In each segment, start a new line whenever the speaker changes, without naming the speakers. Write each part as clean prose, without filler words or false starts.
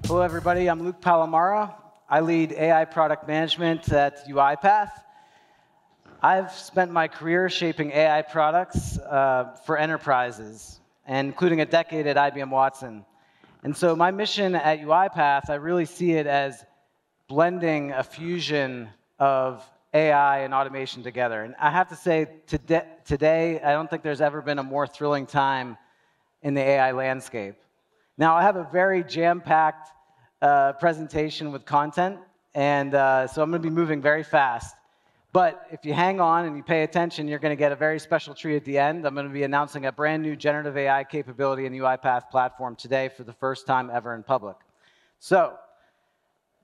Hello, everybody. I'm Luke Palomara. I lead AI product management at UiPath. I've spent my career shaping AI products for enterprises, and including a decade at IBM Watson. And so my mission at UiPath, I really see it as blending a fusion of AI and automation together. And I have to say, today, I don't think there's ever been a more thrilling time in the AI landscape. Now, I have a very jam-packed presentation with content, and so I'm going to be moving very fast. But if you hang on and you pay attention, you're going to get a very special treat at the end. I'm going to be announcing a brand new generative AI capability in the UiPath platform today for the first time ever in public. So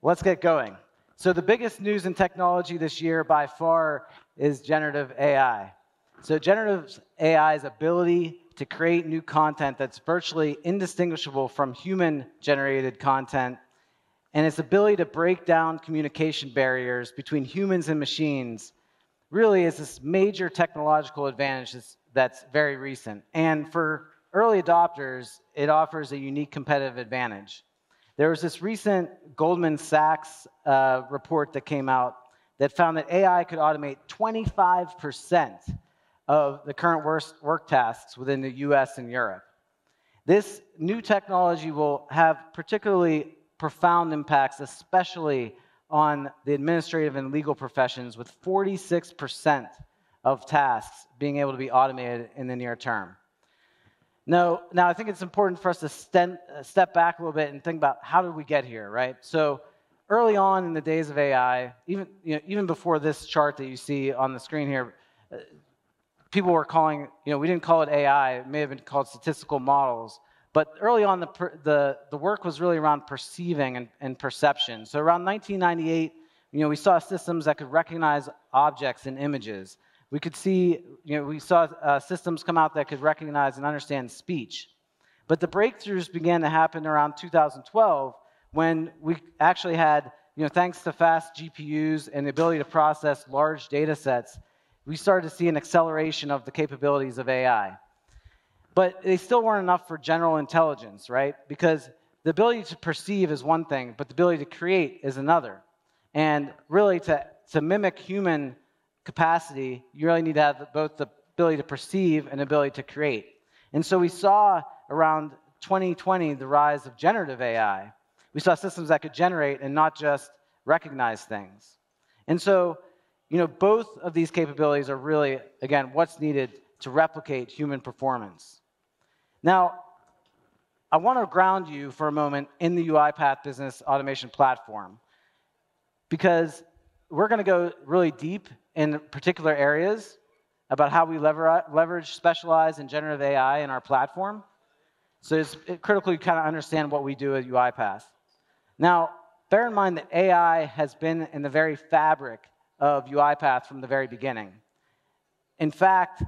let's get going. So the biggest news in technology this year by far is generative AI. So generative AI's ability to create new content that's virtually indistinguishable from human-generated content, and its ability to break down communication barriers between humans and machines really is this major technological advantage that's very recent. And for early adopters, it offers a unique competitive advantage. There was this recent Goldman Sachs report that came out that found that AI could automate 25% of the current work tasks within the US and Europe. This new technology will have particularly profound impacts, especially on the administrative and legal professions, with 46% of tasks being able to be automated in the near term. Now I think it's important for us to step back a little bit and think about how did we get here, right? So early on in the days of AI, even before this chart that you see on the screen here, people were calling, we didn't call it AI, it may have been called statistical models. But early on, the work was really around perceiving and perception. So around 1998, we saw systems that could recognize objects and images. We could see, we saw systems come out that could recognize and understand speech. But the breakthroughs began to happen around 2012 when we actually had, thanks to fast GPUs and the ability to process large data sets, we started to see an acceleration of the capabilities of AI. But they still weren't enough for general intelligence, right? Because the ability to perceive is one thing, but the ability to create is another. And really, to mimic human capacity, you really need to have both the ability to perceive and the ability to create. And so we saw around 2020 the rise of generative AI. We saw systems that could generate and not just recognize things. And so, both of these capabilities are really, again, what's needed to replicate human performance. Now, I want to ground you for a moment in the UiPath Business Automation Platform, because we're going to go really deep in particular areas about how we leverage specialized and generative AI in our platform. So it's critical you kind of understand what we do at UiPath. Now, bear in mind that AI has been in the very fabric of UiPath from the very beginning. In fact,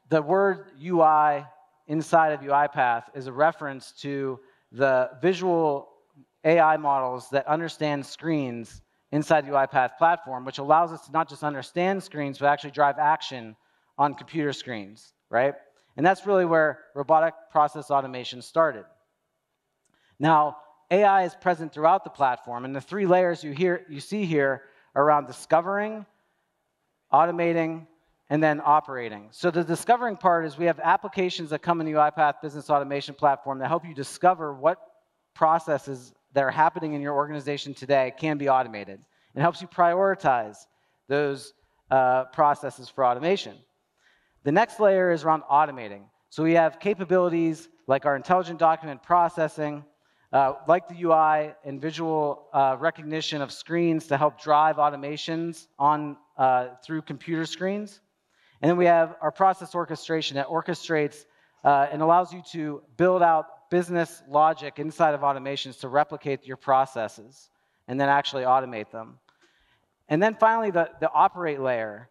the word UI inside of UiPath is a reference to the visual AI models that understand screens inside the UiPath platform, which allows us to not just understand screens, but actually drive action on computer screens, right? And that's really where robotic process automation started. Now, AI is present throughout the platform, and the three layers you see here are around discovering, automating, and then operating. So the discovering part is we have applications that come in the UiPath Business Automation Platform that help you discover what processes that are happening in your organization today can be automated. It helps you prioritize those processes for automation. The next layer is around automating. So we have capabilities like our intelligent document processing, like the UI and visual recognition of screens to help drive automations through computer screens. And then we have our process orchestration that orchestrates and allows you to build out business logic inside of automations to replicate your processes and then actually automate them. And then finally, the operate layer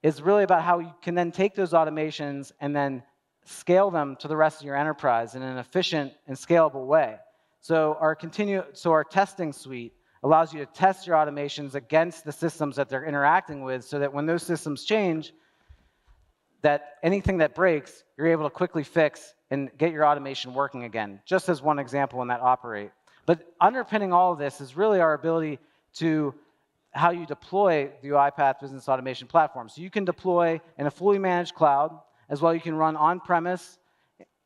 is really about how you can then take those automations and then scale them to the rest of your enterprise in an efficient and scalable way. So our testing suite allows you to test your automations against the systems that they're interacting with so that when those systems change, that anything that breaks, you're able to quickly fix and get your automation working again, just as one example in that operate. But underpinning all of this is really our ability to how you deploy the UiPath Business Automation Platform. So you can deploy in a fully managed cloud, as well you can run on-premise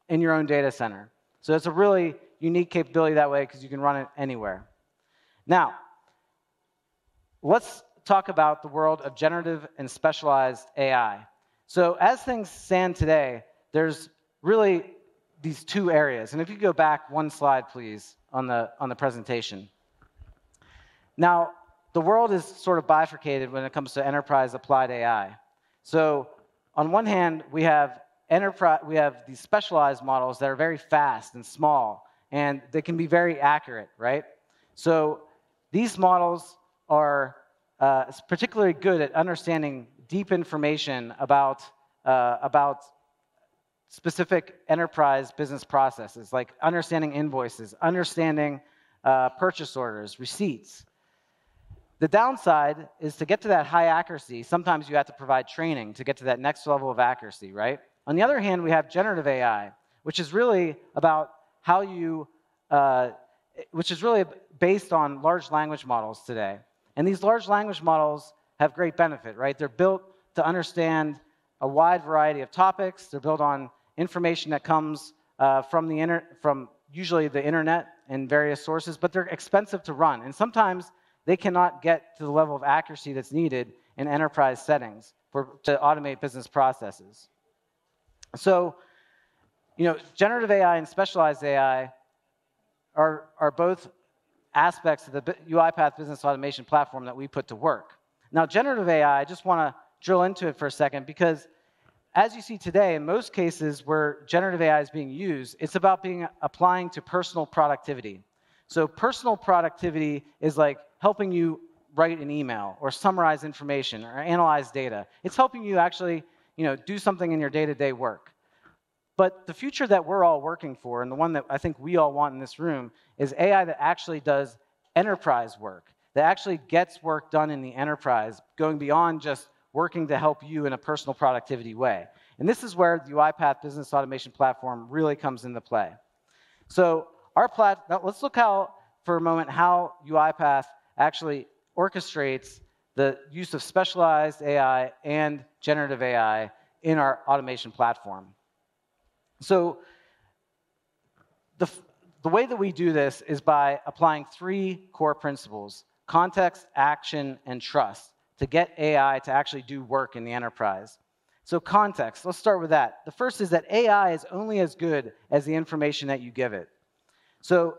in your own data center. So it's a really unique capability that way because you can run it anywhere. Now, let's talk about the world of generative and specialized AI. So as things stand today, there's really these two areas. And if you go back one slide, please, on the presentation. Now, the world is sort of bifurcated when it comes to enterprise applied AI. So on one hand, we have these specialized models that are very fast and small, and they can be very accurate, right? So these models are particularly good at understanding deep information about specific enterprise business processes, like understanding invoices, understanding purchase orders, receipts. The downside is to get to that high accuracy, sometimes you have to provide training to get to that next level of accuracy, right? On the other hand, we have generative AI, which is really about how you, which is really based on large language models today. And these large language models have great benefit, right? They're built to understand a wide variety of topics. They're built on information that comes from usually the internet and various sources, but they're expensive to run. And sometimes they cannot get to the level of accuracy that's needed in enterprise settings to automate business processes. So, generative AI and specialized AI are both aspects of the UiPath Business Automation Platform that we put to work. Now, generative AI, I just want to drill into it for a second, because as you see today, in most cases where generative AI is being used, it's about applying to personal productivity. So personal productivity is like helping you write an email or summarize information or analyze data. It's helping you actually do something in your day-to-day work. But the future that we're all working for, and the one that I think we all want in this room, is AI that actually does enterprise work, that actually gets work done in the enterprise, going beyond just working to help you in a personal productivity way. And this is where the UiPath Business Automation Platform really comes into play. So now let's look for a moment how UiPath actually orchestrates the use of specialized AI and generative AI in our automation platform. So the way that we do this is by applying three core principles: context, action, and trust, to get AI to actually do work in the enterprise. So context, let's start with that. The first is that AI is only as good as the information that you give it. So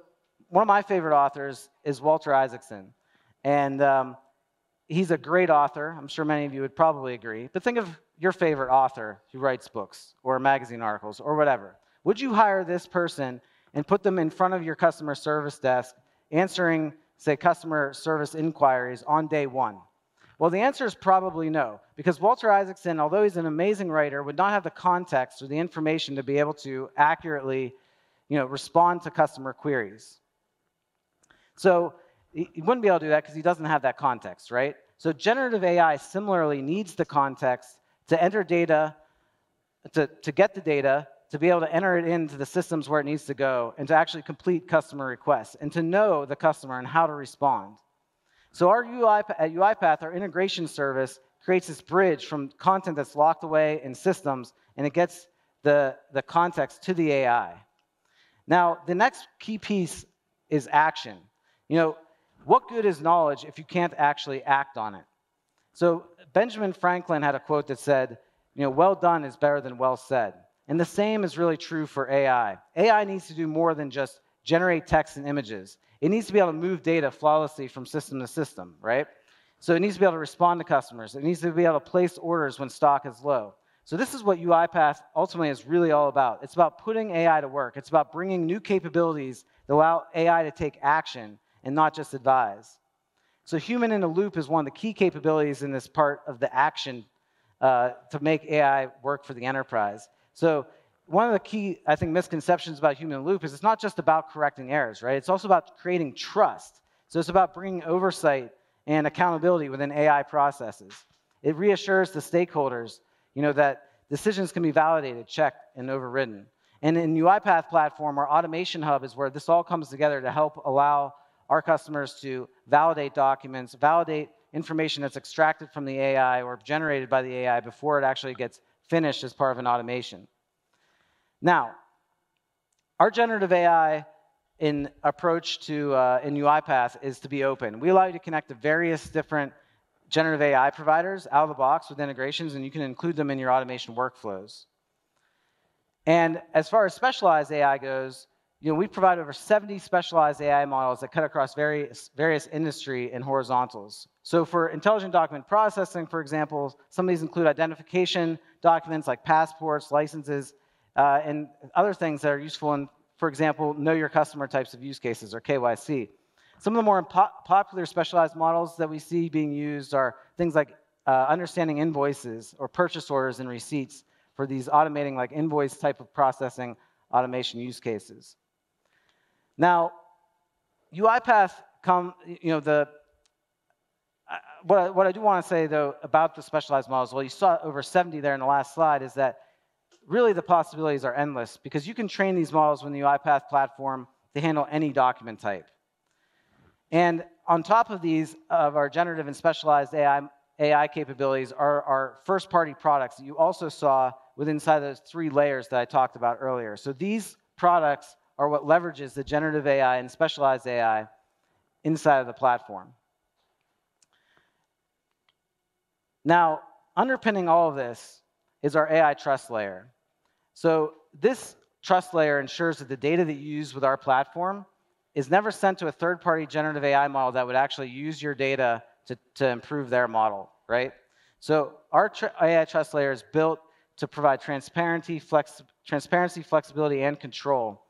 one of my favorite authors is Walter Isaacson. And he's a great author. I'm sure many of you would probably agree. But think of your favorite author who writes books or magazine articles or whatever. Would you hire this person and put them in front of your customer service desk answering, say, customer service inquiries on day one? Well, the answer is probably no, because Walter Isaacson, although he's an amazing writer, would not have the context or the information to be able to accurately respond to customer queries. So he wouldn't be able to do that because he doesn't have that context, right? So generative AI similarly needs the context to enter data, to get the data, to be able to enter it into the systems where it needs to go, and to actually complete customer requests, and to know the customer and how to respond. So at UiPath, our integration service creates this bridge from content that's locked away in systems, and it gets the context to the AI. Now, the next key piece is action. What good is knowledge if you can't actually act on it? So Benjamin Franklin had a quote that said, well done is better than well said. And the same is really true for AI. AI needs to do more than just generate text and images. It needs to be able to move data flawlessly from system to system, right? So it needs to be able to respond to customers. It needs to be able to place orders when stock is low. So this is what UiPath ultimately is really all about. It's about putting AI to work. It's about bringing new capabilities that allow AI to take action and not just advise. So human in the loop is one of the key capabilities in this part of the action to make AI work for the enterprise. So one of the key, I think, misconceptions about human in the loop is it's not just about correcting errors, right? It's also about creating trust. So it's about bringing oversight and accountability within AI processes. It reassures the stakeholders, that decisions can be validated, checked, and overridden. And in UiPath platform, our automation hub is where this all comes together to help allow our customers to validate documents, validate information that's extracted from the AI or generated by the AI before it actually gets finished as part of an automation. Now, our generative AI in approach to in UiPath is to be open. We allow you to connect to various different generative AI providers out of the box with integrations, and you can include them in your automation workflows. And as far as specialized AI goes, we provide over 70 specialized AI models that cut across various industry and horizontals. So for intelligent document processing, for example, some of these include identification documents like passports, licenses, and other things that are useful in, for example, know your customer types of use cases, or KYC. Some of the more popular specialized models that we see being used are things like understanding invoices or purchase orders and receipts for these automating like invoice type of processing automation use cases. Now, UiPath what I do want to say, though, about the specialized models, well, you saw over 70 there in the last slide, is that really the possibilities are endless because you can train these models within the UiPath platform to handle any document type. And on top of these, of our generative and specialized AI capabilities are our first-party products that you also saw within inside those 3 layers that I talked about earlier. So these products are what leverages the generative AI and specialized AI inside of the platform. Now, underpinning all of this is our AI trust layer. So this trust layer ensures that the data that you use with our platform is never sent to a third-party generative AI model that would actually use your data to improve their model, right? So our AI trust layer is built to provide transparency, flexibility, and control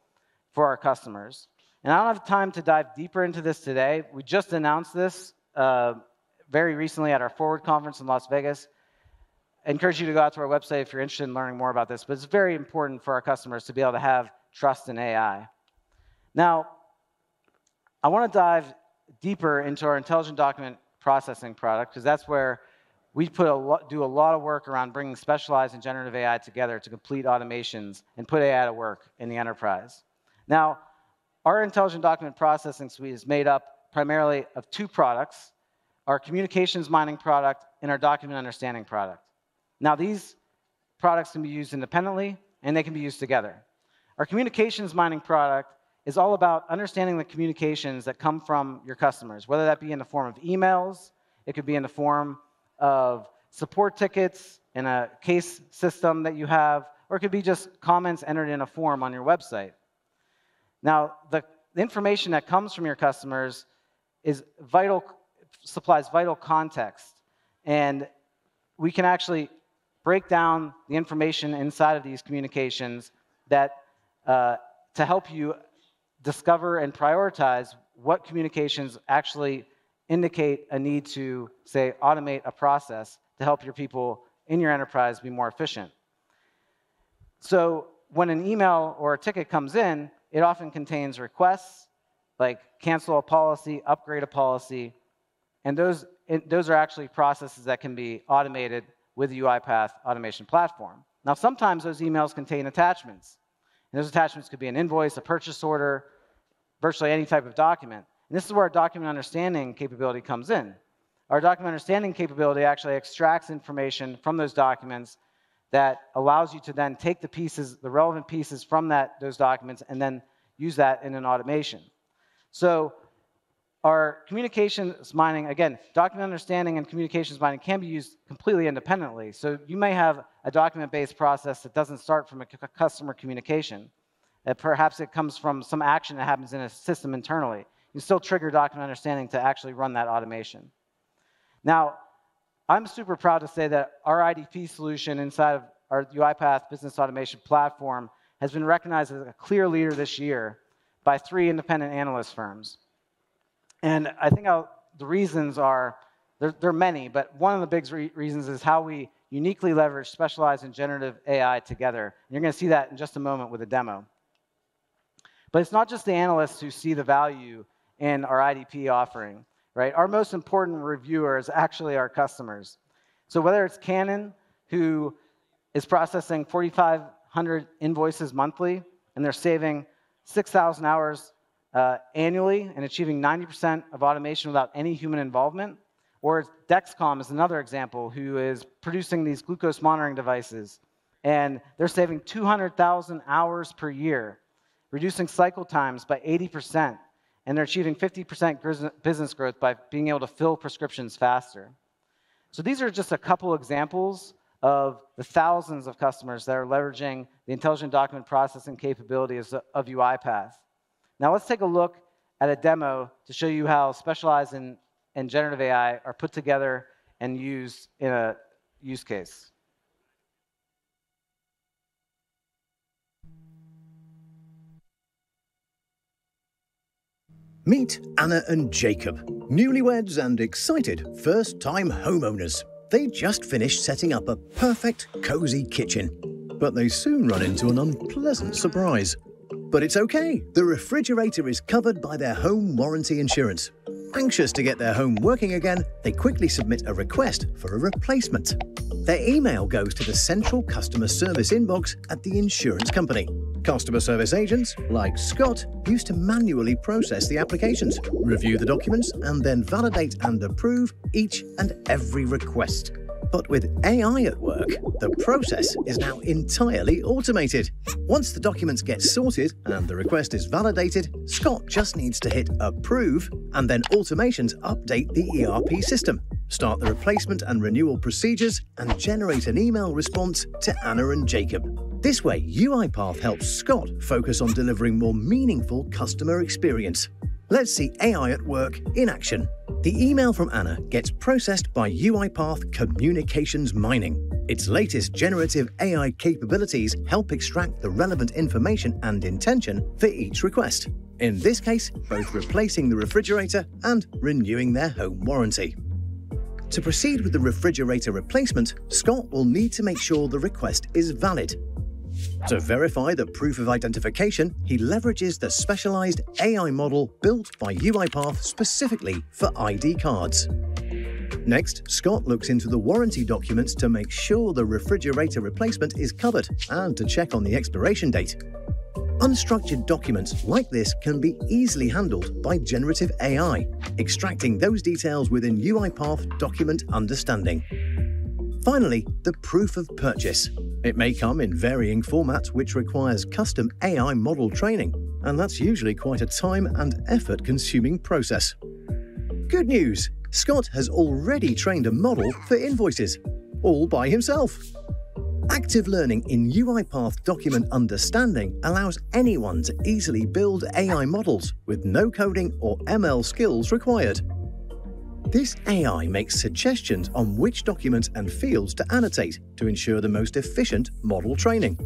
for our customers. And I don't have time to dive deeper into this today. We just announced this very recently at our Forward conference in Las Vegas. I encourage you to go out to our website if you're interested in learning more about this, but it's very important for our customers to be able to have trust in AI. Now, I want to dive deeper into our intelligent document processing product, because that's where we do a lot of work around bringing specialized and generative AI together to complete automations and put AI to work in the enterprise. Now, our intelligent document processing suite is made up primarily of 2 products, our communications mining product and our document understanding product. Now, these products can be used independently, and they can be used together. Our communications mining product is all about understanding the communications that come from your customers, whether that be in the form of emails, it could be in the form of support tickets in a case system that you have, or it could be just comments entered in a form on your website. Now, the information that comes from your customers is vital, supplies vital context, and we can actually break down the information inside of these communications that to help you discover and prioritize what communications actually indicate a need to, say, automate a process to help your people in your enterprise be more efficient. So when an email or a ticket comes in, it often contains requests like cancel a policy, upgrade a policy, and those are actually processes that can be automated with the UiPath automation platform. Now, sometimes those emails contain attachments. And those attachments could be an invoice, a purchase order, virtually any type of document. And this is where our document understanding capability comes in. Our document understanding capability actually extracts information from those documents that allows you to then take the pieces, the relevant pieces from those documents, and then use that in an automation. So our communications mining, again, document understanding and communications mining can be used completely independently. So you may have a document-based process that doesn't start from a customer communication. Perhaps it comes from some action that happens in a system internally. You still trigger document understanding to actually run that automation. Now, I'm super proud to say that our IDP solution inside of our UiPath business automation platform has been recognized as a clear leader this year by 3 independent analyst firms. And I think the reasons are, there are many, but one of the big reasons is how we uniquely leverage specialized and generative AI together. And you're going to see that in just a moment with a demo. But it's not just the analysts who see the value in our IDP offering, right? Our most important reviewer is actually our customers. So whether it's Canon, who is processing 4,500 500 invoices monthly, and they're saving 6,000 hours annually and achieving 90% of automation without any human involvement. Or Dexcom is another example, who is producing these glucose monitoring devices, and they're saving 200,000 hours per year, reducing cycle times by 80%, and they're achieving 50% business growth by being able to fill prescriptions faster. So these are just a couple examples of the thousands of customers that are leveraging the intelligent document processing capabilities of UiPath. Now let's take a look at a demo to show you how specialized and generative AI are put together and used in a use case.
Meet Anna and Jacob, newlyweds and excited first-time homeowners. They just finished setting up a perfect, cozy kitchen, but they soon run into an unpleasant surprise. But it's okay, the refrigerator is covered by their home warranty insurance. Anxious to get their home working again, they quickly submit a request for a replacement. Their email goes to the central customer service inbox at the insurance company. Customer service agents, like Scott, used to manually process the applications, review the documents, and then validate and approve each and every request. But with AI at work, the process is now entirely automated. Once the documents get sorted and the request is validated, Scott just needs to hit approve, and then automations update the ERP system, start the replacement and renewal procedures, and generate an email response to Anna and Jacob. This way, UiPath helps Scott focus on delivering more meaningful customer experience. Let's see AI at work in action. The email from Anna gets processed by UiPath Communications Mining. Its latest generative AI capabilities help extract the relevant information and intention for each request. In this case, both replacing the refrigerator and renewing their home warranty. To proceed with the refrigerator replacement, Scott will need to make sure the request is valid. To verify the proof of identification, he leverages the specialized AI model built by UiPath specifically for ID cards. Next, Scott looks into the warranty documents to make sure the refrigerator replacement is covered and to check on the expiration date. Unstructured documents like this can be easily handled by generative AI, extracting those details within UiPath Document Understanding. Finally, the proof of purchase. It may come in varying formats which requires custom AI model training, and that's usually quite a time and effort-consuming process. Good news! Scott has already trained a model for invoices, all by himself. Active learning in UiPath Document Understanding allows anyone to easily build AI models with no coding or ML skills required. This AI makes suggestions on which documents and fields to annotate to ensure the most efficient model training,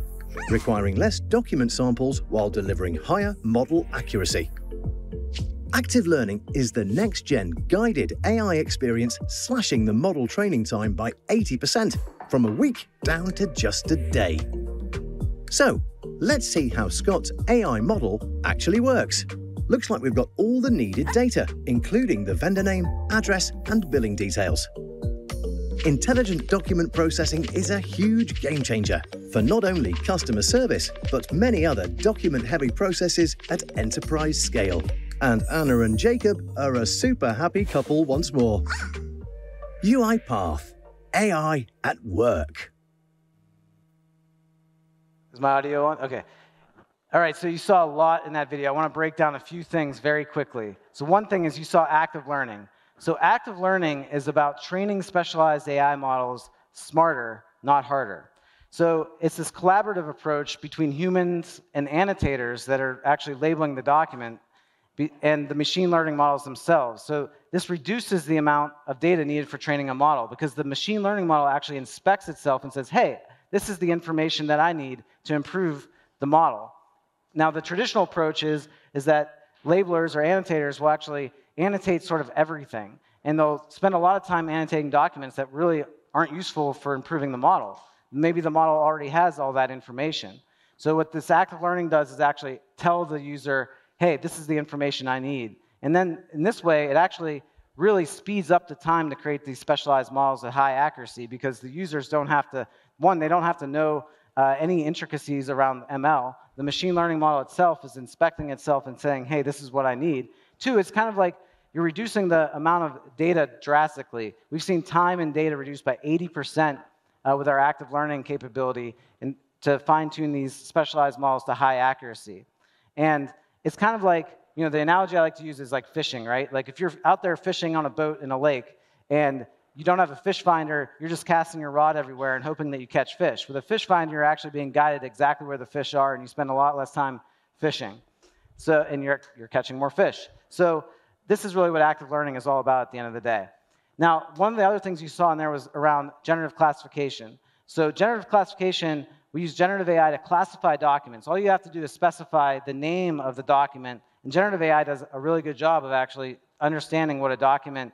requiring less document samples while delivering higher model accuracy. Active learning is the next-gen guided AI experience, slashing the model training time by 80%, from a week down to just a day. So, let's see how Scott's AI model actually works. Looks like we've got all the needed data, including the vendor name, address, and billing details. Intelligent document processing is a huge game changer for not only customer service, but many other document-heavy processes at enterprise scale. And Anna and Jacob are a super happy couple once more. UiPath, AI at work.
Is my audio on? Okay. All right, so you saw a lot in that video. I want to break down a few things very quickly. So one thing is you saw active learning. So active learning is about training specialized AI models smarter, not harder. So it's this collaborative approach between humans and annotators that are actually labeling the document and the machine learning models themselves. So this reduces the amount of data needed for training a model because the machine learning model actually inspects itself and says, hey, this is the information that I need to improve the model. Now, the traditional approach is that labelers or annotators will actually annotate sort of everything, and they'll spend a lot of time annotating documents that really aren't useful for improving the model. Maybe the model already has all that information. So what this active learning does is actually tell the user, hey, this is the information I need. And then in this way, it actually really speeds up the time to create these specialized models at high accuracy because the users don't have to, one, they don't have to know any intricacies around ML, the machine learning model itself is inspecting itself and saying, hey, this is what I need. Two, it's kind of like you're reducing the amount of data drastically. We've seen time and data reduced by 80% with our active learning capability and to fine-tune these specialized models to high accuracy. And it's kind of like, the analogy I like to use is like fishing, right? Like if you're out there fishing on a boat in a lake and you don't have a fish finder, you're just casting your rod everywhere and hoping that you catch fish. With a fish finder, you're actually being guided exactly where the fish are, and you spend a lot less time fishing. And you're catching more fish. So this is really what active learning is all about at the end of the day. Now, one of the other things you saw in there was around generative classification. So generative classification, we use generative AI to classify documents. All you have to do is specify the name of the document, and generative AI does a really good job of actually understanding what a document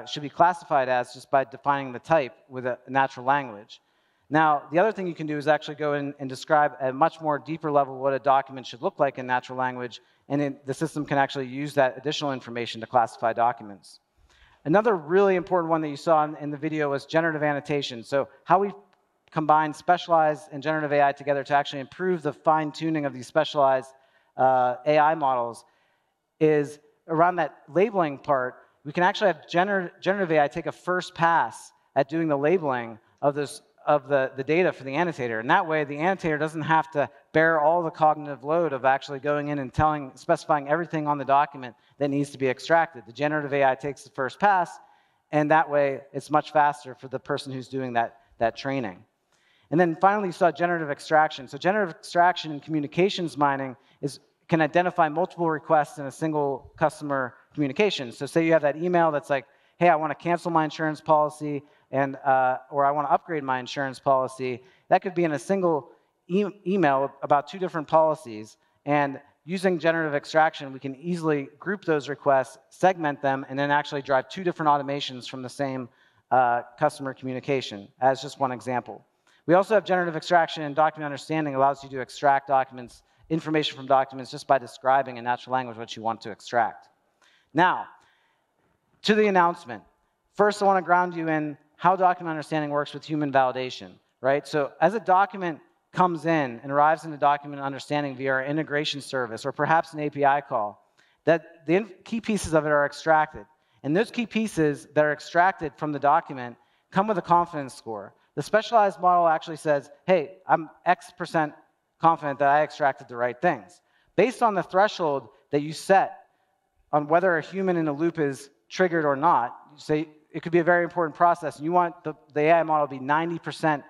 should be classified as just by defining the type with a natural language. Now, the other thing you can do is actually go in and describe at a much more deeper level what a document should look like in natural language, and the system can actually use that additional information to classify documents. Another really important one that you saw in the video was generative annotation. So how we combine specialized and generative AI together to actually improve the fine-tuning of these specialized AI models is around that labeling part. We can actually have generative AI take a first pass at doing the labeling of the data for the annotator. And that way, the annotator doesn't have to bear all the cognitive load of actually going in and specifying everything on the document that needs to be extracted. The generative AI takes the first pass, and that way, it's much faster for the person who's doing that training. And then finally, you saw generative extraction. So generative extraction in communications mining can identify multiple requests in a single customer communication. So say you have that email that's like, hey, I want to cancel my insurance policy, or I want to upgrade my insurance policy. That could be in a single email about two different policies. And using generative extraction, we can easily group those requests, segment them, and then actually drive two different automations from the same customer communication, as just one example. We also have generative extraction and document understanding allows you to extract information from documents just by describing in natural language what you want to extract. Now, to the announcement. First, I want to ground you in how document understanding works with human validation, right? So as a document comes in and arrives into document understanding via our integration service or perhaps an API call, that the key pieces of it are extracted. And those key pieces that are extracted from the document come with a confidence score. The specialized model actually says, hey, I'm X% confident that I extracted the right things. Based on the threshold that you set on whether a human in a loop is triggered or not, say it could be a very important process, and you want the AI model to be 90%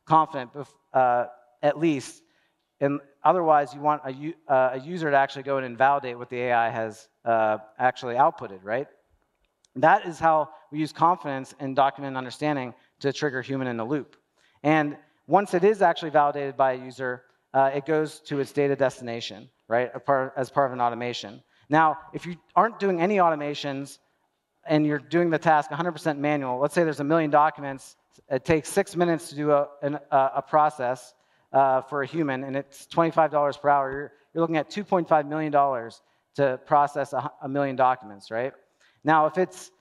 confident at least, and otherwise you want a user to actually go in and validate what the AI has actually outputted, right? That is how we use confidence in document understanding to trigger human in the loop. And once it is actually validated by a user, it goes to its data destination, right, as part of an automation. Now, if you aren't doing any automations and you're doing the task 100% manual, let's say there's 1 million documents, it takes 6 minutes to do a process for a human, and it's $25 per hour, you're looking at $2.5 million to process 1 million documents, right? Now, if it's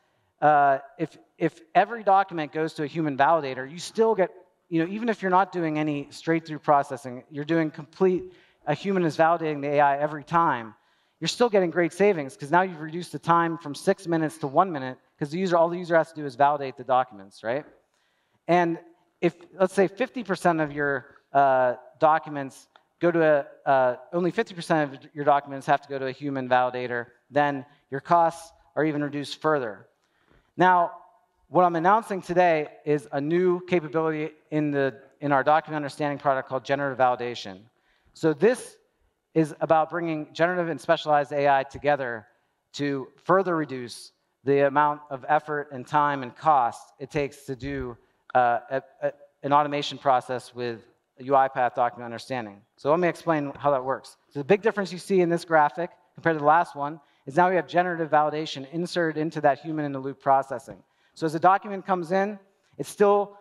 if every document goes to a human validator, you still get, even if you're not doing any straight-through processing, you're doing a human is validating the AI every time, you're still getting great savings because now you've reduced the time from 6 minutes to 1 minute because all the user has to do is validate the documents, right? And if, let's say, 50% of your documents go to only 50% of your documents have to go to a human validator, then your costs are even reduced further. Now, what I'm announcing today is a new capability in our document understanding product called generative validation. So this is about bringing generative and specialized AI together to further reduce the amount of effort and time and cost it takes to do an automation process with UiPath document understanding. So let me explain how that works. So the big difference you see in this graphic compared to the last one is now we have generative validation inserted into that human-in-the-loop processing. So as a document comes in, it's still,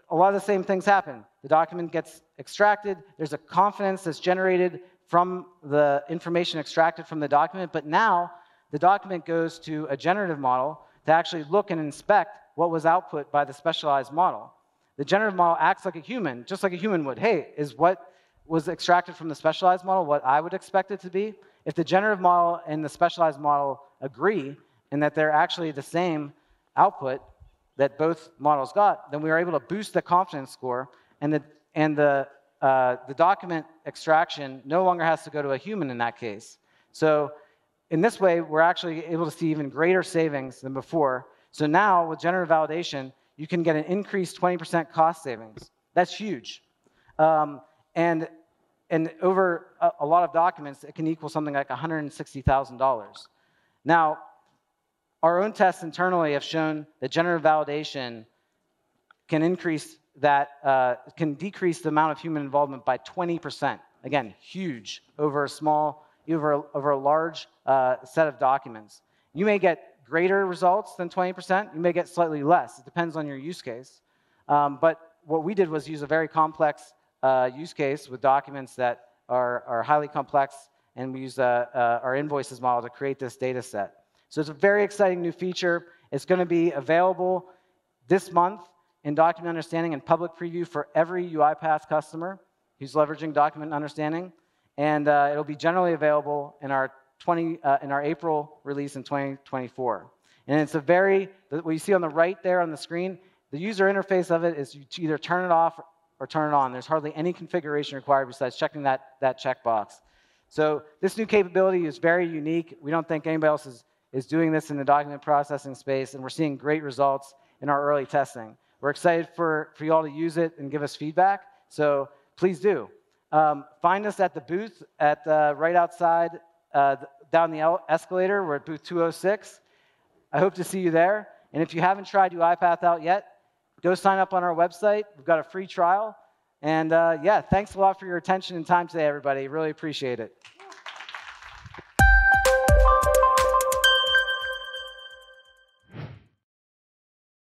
a lot of the same things happen. The document gets extracted, there's a confidence that's generated from the information extracted from the document, but now the document goes to a generative model to actually look and inspect what was output by the specialized model. the generative model acts like a human, just like a human would. Hey, is what was extracted from the specialized model what I would expect it to be? If the generative model and the specialized model agree and that they're actually the same output that both models got, then we are able to boost the confidence score, and the document extraction no longer has to go to a human in that case. So in this way, we're actually able to see even greater savings than before. So now, with generative validation, you can get an increased 20% cost savings. That's huge. And over a lot of documents, it can equal something like $160,000. Now, our own tests internally have shown that generative validation can increase that, can decrease the amount of human involvement by 20%. Again, huge over a large set of documents. You may get greater results than 20%. You may get slightly less. It depends on your use case. But what we did was use a very complex use case with documents that are highly complex, and we used our invoices model to create this data set. So it's a very exciting new feature. It's going to be available this month in document understanding and public preview for every UiPath customer who's leveraging document understanding. And it'll be generally available in our April release in 2024. And it's what you see on the right there on the screen, the user interface of it is you either turn it off or turn it on. There's hardly any configuration required besides checking that checkbox. So this new capability is very unique. We don't think anybody else is doing this in the document processing space, and we're seeing great results in our early testing. We're excited for you all to use it and give us feedback, so please do. Find us at the booth right outside down the escalator. We're at booth 206. I hope to see you there. And if you haven't tried UiPath out yet, go sign up on our website. We've got a free trial. And yeah, thanks a lot for your attention and time today, everybody. Really appreciate it.